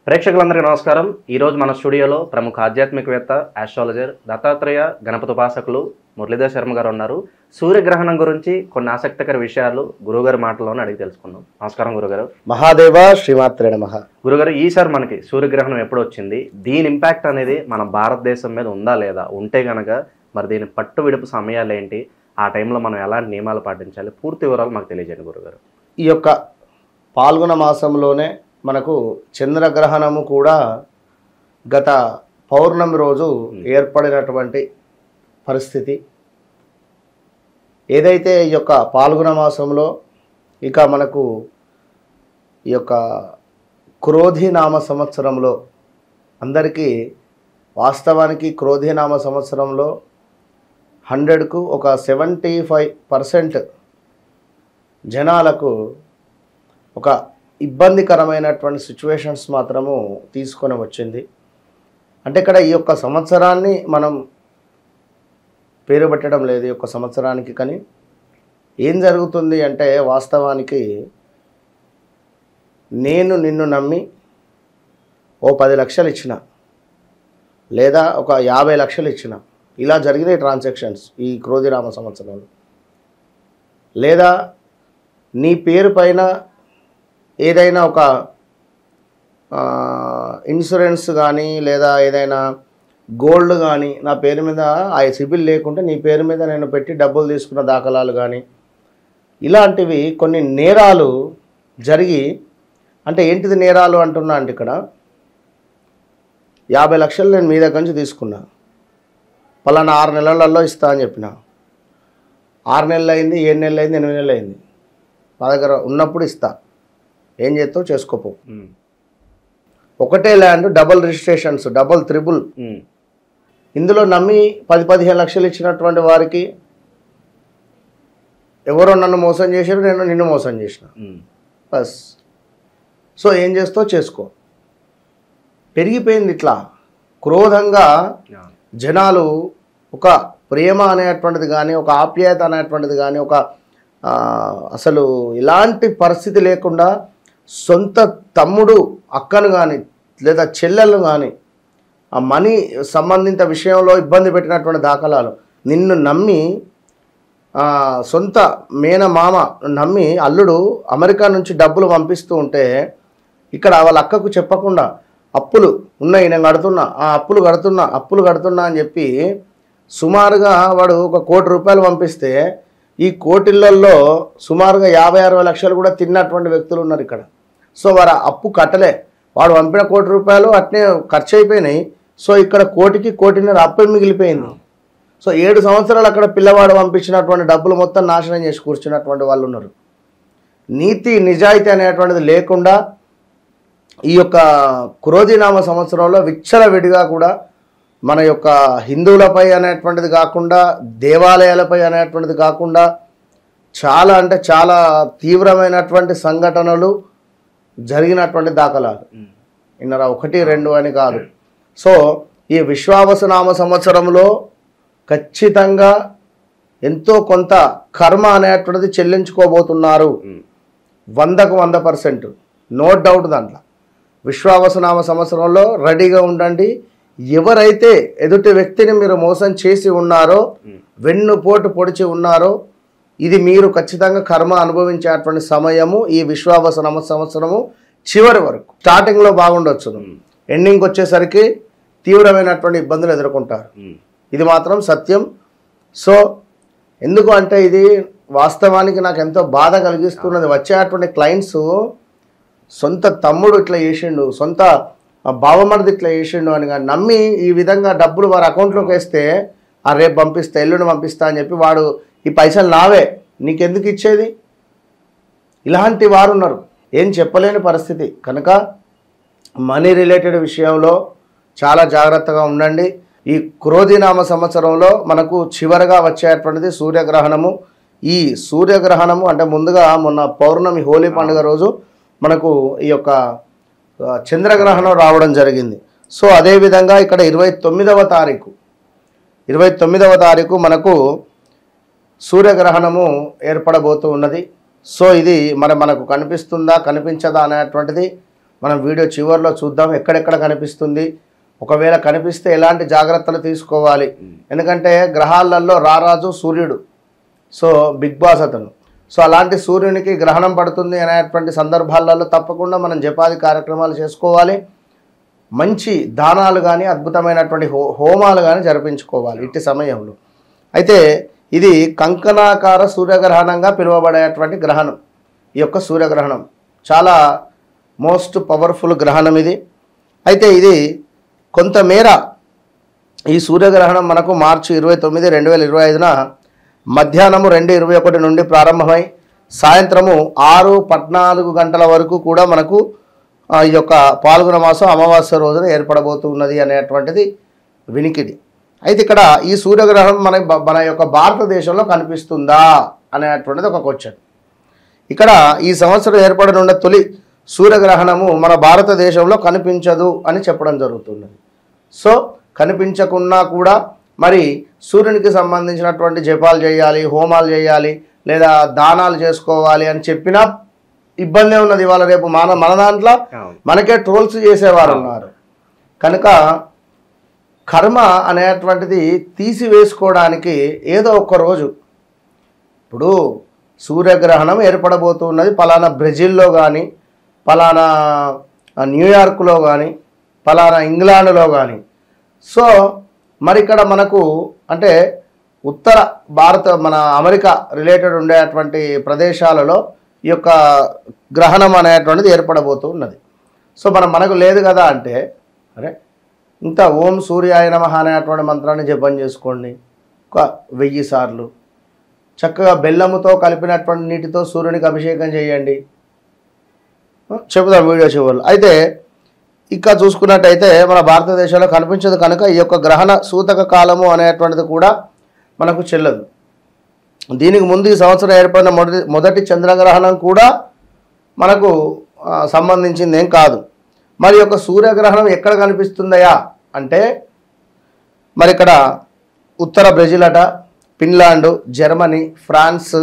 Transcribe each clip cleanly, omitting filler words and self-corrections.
ప్రేక్షకులందరికీ నమస్కారం. ఈరోజు మన స్టూడియోలో ప్రముఖ ఆధ్యాత్మికవేత్త, ఆస్ట్రాలజర్, దత్తాత్రేయ గణపతుపాసకులు మురళీధర్ శర్మ గారు ఉన్నారు. సూర్యగ్రహణం గురించి కొన్ని ఆసక్తికర విషయాలు గురుగారి మాటల్లోనే అడిగి తెలుసుకుందాం. నమస్కారం గురుగారు. మహాదేవ శ్రీమాత్రే నమః. గురుగారు, ఈసారి మనకి సూర్యగ్రహణం ఎప్పుడు వచ్చింది? దీని ఇంపాక్ట్ అనేది మన భారతదేశం మీద ఉందా లేదా? ఉంటే గనక మరి దీని పట్టు విడుపు సమయాలు ఏంటి? ఆ టైంలో మనం ఎలాంటి నియమాలు పాటించాలి? పూర్తి వివరాలు మాకు తెలియజేయండి గురుగారు. ఈ యొక్క పాల్గొన మాసంలోనే మనకు చంద్రగ్రహణము కూడా గత పౌర్ణమి రోజు ఏర్పడినటువంటి పరిస్థితి. ఏదైతే ఈ యొక్క పాల్గొన మాసంలో ఇక మనకు ఈ యొక్క క్రోధినామ సంవత్సరంలో అందరికీ వాస్తవానికి క్రోధినామ సంవత్సరంలో 100కు ఒక 75% జనాలకు ఒక ఇబ్బందికరమైనటువంటి సిచ్యువేషన్స్ మాత్రము తీసుకొని వచ్చింది. అంటే ఇక్కడ ఈ యొక్క సంవత్సరాన్ని మనం పేరు పెట్టడం లేదు ఈ యొక్క సంవత్సరానికి. కానీ ఏం జరుగుతుంది అంటే వాస్తవానికి నేను నిన్ను నమ్మి ఓ 10 లక్షలు ఇచ్చిన లేదా ఒక 50 లక్షలు ఇచ్చిన, ఇలా జరిగినాయి ట్రాన్సాక్షన్స్ ఈ క్రోధినామ సంవత్సరంలో. లేదా నీ పేరు పైన ఏదైనా ఒక ఇన్సూరెన్స్ కానీ లేదా ఏదైనా గోల్డ్ కానీ నా పేరు మీద ఆ సిబిల్ లేకుంటే నీ పేరు మీద నేను పెట్టి డబ్బులు తీసుకున్న దాఖలాలు కానీ ఇలాంటివి కొన్ని నేరాలు జరిగి, అంటే ఏంటిది నేరాలు అంటున్నా అంటే ఇక్కడ 50 లక్షలు నేను మీ దగ్గర నుంచి తీసుకున్నా, పలానా 6 నెలలలో ఇస్తా అని చెప్పిన. 6 నెలలు అయింది, 7 నెలలు అయింది, 8 నెలలు అయింది, మా దగ్గర ఉన్నప్పుడు ఇస్తా, ఏం చేస్తావు చేసుకోపో. ఒకటే land double registrations, double triple. ఇందులో నమ్మి 10-15 లక్షలు ఇచ్చినటువంటి వారికి ఎవరో నన్ను మోసం చేశారు, నేను నిన్ను మోసం చేసిన బస్. సో ఏం చేస్తావు చేసుకో. పెరిగిపోయింది ఇట్లా క్రోధంగా జనాలు. ఒక ప్రేమ అనేటువంటిది కానీ, ఒక ఆప్యాయత అనేటువంటిది కానీ, ఒక అసలు ఇలాంటి పరిస్థితి లేకుండా సొంత తమ్ముడు అక్కను కానీ లేదా చెల్లెలను కానీ ఆ మనీ సంబంధిత విషయంలో ఇబ్బంది పెట్టినటువంటి దాఖలాలు. నిన్ను నమ్మి సొంత మేనమామ నమ్మి అల్లుడు అమెరికా నుంచి డబ్బులు పంపిస్తూ ఉంటే ఇక్కడ వాళ్ళ అక్కకు చెప్పకుండా అప్పులు ఉన్నాయి, నేను కడుతున్నా, ఆ అప్పులు కడుతున్నా అని చెప్పి సుమారుగా వాడు ఒక 1 కోటి రూపాయలు పంపిస్తే ఈ కోటిళ్ళల్లో సుమారుగా 50-60 లక్షలు కూడా తిన్నటువంటి వ్యక్తులు ఉన్నారు ఇక్కడ. సో వారు అప్పు కట్టలే, వాడు పంపిన 1 కోటి రూపాయలు అట్నే ఖర్చు అయిపోయినాయి. సో ఇక్కడ 1.5 అప్పు మిగిలిపోయింది. సో 7 సంవత్సరాలు అక్కడ పిల్లవాడు పంపించినటువంటి డబ్బులు మొత్తం నాశనం చేసి కూర్చున్నటువంటి వాళ్ళు ఉన్నారు. నీతి నిజాయితీ అనేటువంటిది లేకుండా ఈ యొక్క క్రోధినామ సంవత్సరంలో విచ్చలవిడిగా కూడా మన యొక్క హిందువులపై అనేటువంటిది కాకుండా, దేవాలయాలపై అనేటువంటిది కాకుండా చాలా అంటే చాలా తీవ్రమైనటువంటి సంఘటనలు జరిగినటువంటి దాఖలాలు ఇన్నరా 1-2 అని కాదు. సో ఈ విశ్వావసునామ సంవత్సరంలో ఖచ్చితంగా ఎంతో కొంత కర్మ అనేటువంటిది చెల్లించుకోబోతున్నారు. 100కు 100%, నో డౌట్. దాంట్లో విశ్వావసునామ సంవత్సరంలో రెడీగా ఉండండి. ఎవరైతే ఎదుటి వ్యక్తిని మీరు మోసం చేసి ఉన్నారో, వెన్నుపోటు పొడిచి ఉన్నారో, ఇది మీరు ఖచ్చితంగా కర్మ అనుభవించేటువంటి సమయము ఈ విశ్వావసునామ సంవత్సరము చివరి వరకు. స్టార్టింగ్లో బాగుండొచ్చు, ఎండింగ్కి వచ్చేసరికి తీవ్రమైనటువంటి ఇబ్బందులు ఎదుర్కొంటారు. ఇది మాత్రం సత్యం. సో ఎందుకు అంటే ఇది వాస్తవానికి నాకు ఎంతో బాధ కలిగిస్తున్నది. వచ్చేటువంటి క్లయింట్స్ సొంత తమ్ముడు ఇట్లా చేసిండు, సొంత బావమరిది ఇట్లా చేసిండు అని కానీ నమ్మి ఈ విధంగా డబ్బులు వారి అకౌంట్లోకి వేస్తే ఆ రేపు పంపిస్తా, ఎల్లుండి పంపిస్తా అని చెప్పి వాడు ఈ పైసలు నావే నీకెందుకు ఇచ్చేది, ఇలాంటి వారు ఉన్నారు. ఏం చెప్పలేని పరిస్థితి. కనుక మనీ రిలేటెడ్ విషయంలో చాలా జాగ్రత్తగా ఉండండి. ఈ క్రోధినామ సంవత్సరంలో మనకు చివరగా వచ్చేటువంటిది సూర్యగ్రహణము. ఈ సూర్యగ్రహణము అంటే ముందుగా మొన్న పౌర్ణమి హోలీ పండుగ రోజు మనకు ఈ యొక్క చంద్రగ్రహణం రావడం జరిగింది. సో అదేవిధంగా ఇక్కడ 29వ తారీఖు మనకు సూర్యగ్రహణము ఏర్పడబోతూ ఉన్నది. సో ఇది మనకు కనిపిస్తుందా కనిపించదా అనేటువంటిది మనం వీడియో చివరిలో చూద్దాం ఎక్కడెక్కడ కనిపిస్తుంది, ఒకవేళ కనిపిస్తే ఎలాంటి జాగ్రత్తలు తీసుకోవాలి. ఎందుకంటే గ్రహాలలో రారాజు సూర్యుడు, సో బిగ్ బాస్ అతను. సో అలాంటి సూర్యునికి గ్రహణం పడుతుంది అనేటువంటి సందర్భాలలో తప్పకుండా మనం జపాది కార్యక్రమాలు చేసుకోవాలి. మంచి దానాలు కానీ అద్భుతమైనటువంటి హోమాలు కానీ జరిపించుకోవాలి ఇట్టి సమయంలో. అయితే ఇది కంకణాకార సూర్యగ్రహణంగా పిలువబడేటువంటి గ్రహణం. ఈ యొక్క సూర్యగ్రహణం చాలా మోస్ట్ పవర్ఫుల్ గ్రహణం ఇది. అయితే ఇది కొంతమేర ఈ సూర్యగ్రహణం మనకు మార్చి 29, 2025న మధ్యాహ్నము 2:21 నుండి ప్రారంభమై సాయంత్రము 6:14 గంటల వరకు కూడా మనకు ఈ యొక్క పాల్గొన మాసం అమావాస్య రోజున ఏర్పడబోతున్నది అనేటువంటిది వినికిడి. అయితే ఇక్కడ ఈ సూర్యగ్రహణం మన యొక్క భారతదేశంలో కనిపిస్తుందా అనేటువంటిది ఒక క్వశ్చన్. ఇక్కడ ఈ సంవత్సరం ఏర్పడనున్న తొలి సూర్యగ్రహణము మన భారతదేశంలో కనిపించదు అని చెప్పడం జరుగుతున్నది. సో కనిపించకున్నా కూడా మరి సూర్యునికి సంబంధించినటువంటి జపాలు చేయాలి, హోమాలు చేయాలి, లేదా దానాలు చేసుకోవాలి అని చెప్పినా ఇబ్బందే ఉన్నది. ఇవాళ రేపు మన దాంట్లో మనకే ట్రోల్స్ చేసేవారు ఉన్నారు. కనుక కర్మ అనేటువంటిది తీసివేసుకోవడానికి ఏదో ఒక రోజు, ఇప్పుడు సూర్యగ్రహణం ఏర్పడబోతున్నది పలానా బ్రెజిల్లో కానీ, పలానా న్యూయార్క్లో కానీ, పలానా ఇంగ్లాండ్లో కానీ. సో మరి ఇక్కడ మనకు అంటే ఉత్తర భారత మన అమెరికా రిలేటెడ్ ఉండేటువంటి ప్రదేశాలలో ఈ యొక్క గ్రహణం అనేటువంటిది ఏర్పడబోతూ ఉన్నది. సో మనకు లేదు కదా అంటే, అరే ఇంత ఓం సూర్యాయ నమః అనేటువంటి మంత్రాన్ని జపం చేసుకోండి ఒక 1000 సార్లు. చక్కగా బెల్లముతో కలిపినటువంటి నీటితో సూర్యునికి అభిషేకం చేయండి. చెబుదాం వీడియో చివరిలో. అయితే ఇంకా చూసుకున్నట్టయితే మన భారతదేశంలో కనిపించదు కనుక ఈ యొక్క గ్రహణ సూతక కాలము అనేటువంటిది కూడా మనకు చెల్లదు. దీనికి ముందు ఈ సంవత్సరం ఏర్పడిన మొదటి చంద్రగ్రహణం కూడా మనకు సంబంధించింది ఏం కాదు. మరి యొక్క సూర్యగ్రహణం ఎక్కడ కనిపిస్తుందయా అంటే మరి ఇక్కడ ఉత్తర బ్రెజిల్ అట, ఫిన్లాండ్, జర్మనీ, ఫ్రాన్స్,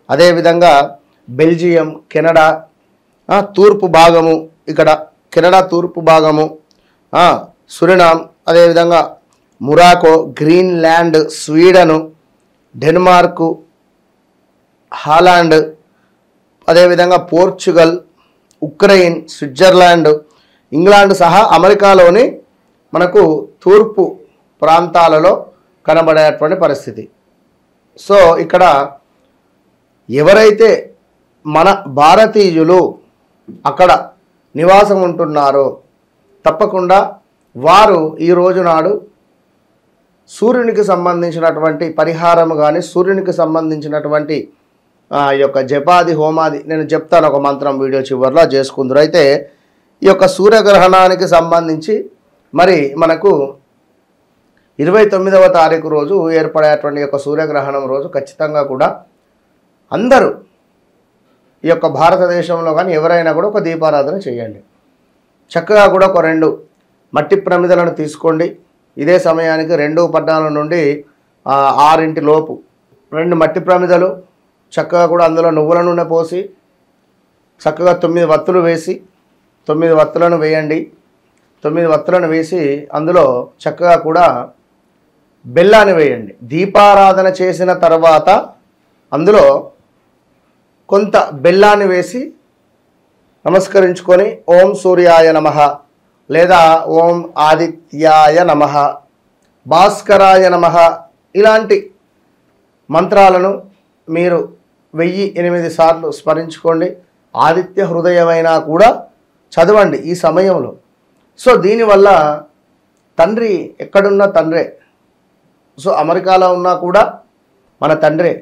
అదేవిధంగా బెల్జియం, కెనడా తూర్పు భాగము, ఇక్కడ కెనడా తూర్పు భాగము, సురినామ్, అదేవిధంగా మొరాకో, గ్రీన్లాండ్, స్వీడను, డెన్మార్కు, హాలాండ్, అదేవిధంగా పోర్చుగల్, ఉక్రెయిన్, స్విట్జర్లాండ్, ఇంగ్లాండ్ సహా అమెరికాలోని మనకు తూర్పు ప్రాంతాలలో కనబడేటువంటి పరిస్థితి. సో ఇక్కడ ఎవరైతే మన భారతీయులు అక్కడ నివాసం ఉంటున్నారో తప్పకుండా వారు ఈ రోజు నాడు సూర్యునికి సంబంధించినటువంటి పరిహారము కానీ, సూర్యునికి సంబంధించినటువంటి ఈ యొక్క జపాది హోమాది నేను చెప్తాను ఒక మంత్రం వీడియో చివరిలో చేసుకుందరు. అయితే ఈ యొక్క సూర్యగ్రహణానికి సంబంధించి మరి మనకు 29వ తారీఖు రోజు ఏర్పడేటువంటి యొక్క సూర్యగ్రహణం రోజు ఖచ్చితంగా కూడా అందరూ ఈ యొక్క భారతదేశంలో కానీ ఎవరైనా కూడా ఒక దీపారాధన చేయండి. చక్కగా కూడా ఒక 2 మట్టి ప్రమిదలను తీసుకోండి. ఇదే సమయానికి 2:14 నుండి 6 లోపు 2 మట్టి ప్రమిదలు చక్కగా కూడా అందులో నువ్వుల నూనె పోసి చక్కగా 9 వత్తులు వేసి 9 వత్తులను వేయండి. 9 వత్తులను వేసి అందులో చక్కగా కూడా బెల్లాన్ని వేయండి. దీపారాధన చేసిన తర్వాత అందులో కొంత బెల్లాన్ని వేసి నమస్కరించుకొని ఓం సూర్యాయ నమః లేదా ఓం ఆదిత్యాయ నమః, భాస్కరాయ నమః ఇలాంటి మంత్రాలను మీరు 1008 సార్లు స్మరించుకోండి. ఆదిత్య హృదయమైనా కూడా చదవండి ఈ సమయంలో. సో దీనివల్ల తండ్రి ఎక్కడున్నా తండ్రే. సో అమెరికాలో ఉన్నా కూడా మన తండ్రే.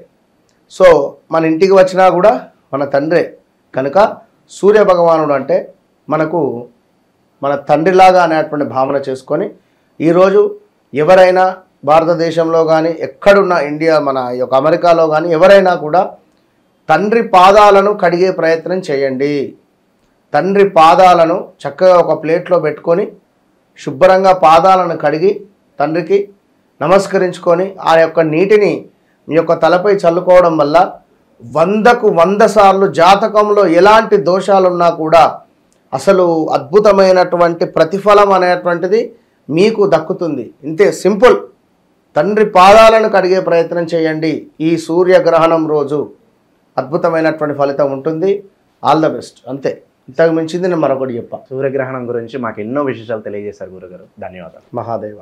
సో మన ఇంటికి వచ్చినా కూడా మన తండ్రే. కనుక సూర్య భగవానుడు అంటే మనకు మన తండ్రిలాగా అనేటువంటి భావన చేసుకొని ఈరోజు ఎవరైనా భారతదేశంలో కానీ ఎక్కడున్న ఇండియా మన యొక్క అమెరికాలో కానీ ఎవరైనా కూడా తండ్రి పాదాలను కడిగే ప్రయత్నం చేయండి. తండ్రి పాదాలను చక్కగా ఒక ప్లేట్లో పెట్టుకొని శుభ్రంగా పాదాలను కడిగి తండ్రికి నమస్కరించుకొని ఆ యొక్క నీటిని మీ యొక్క తలపై చల్లుకోవడం వల్ల 100కు 100 సార్లు జాతకంలో ఎలాంటి దోషాలున్నా కూడా అసలు అద్భుతమైనటువంటి ప్రతిఫలం అనేటువంటిది మీకు దక్కుతుంది. ఇంతే, సింపుల్. తండ్రి పాదాలను కడిగే ప్రయత్నం చేయండి ఈ సూర్యగ్రహణం రోజు. అద్భుతమైనటువంటి ఫలితం ఉంటుంది. All the best. అంతే, ఇంతకు మించింది నేను మరొకటి చెప్పా. సూర్యగ్రహణం గురించి మాకు ఎన్నో విశేషాలు తెలియజేశారు గురుగారు. ధన్యవాదాలు. మహాదేవ.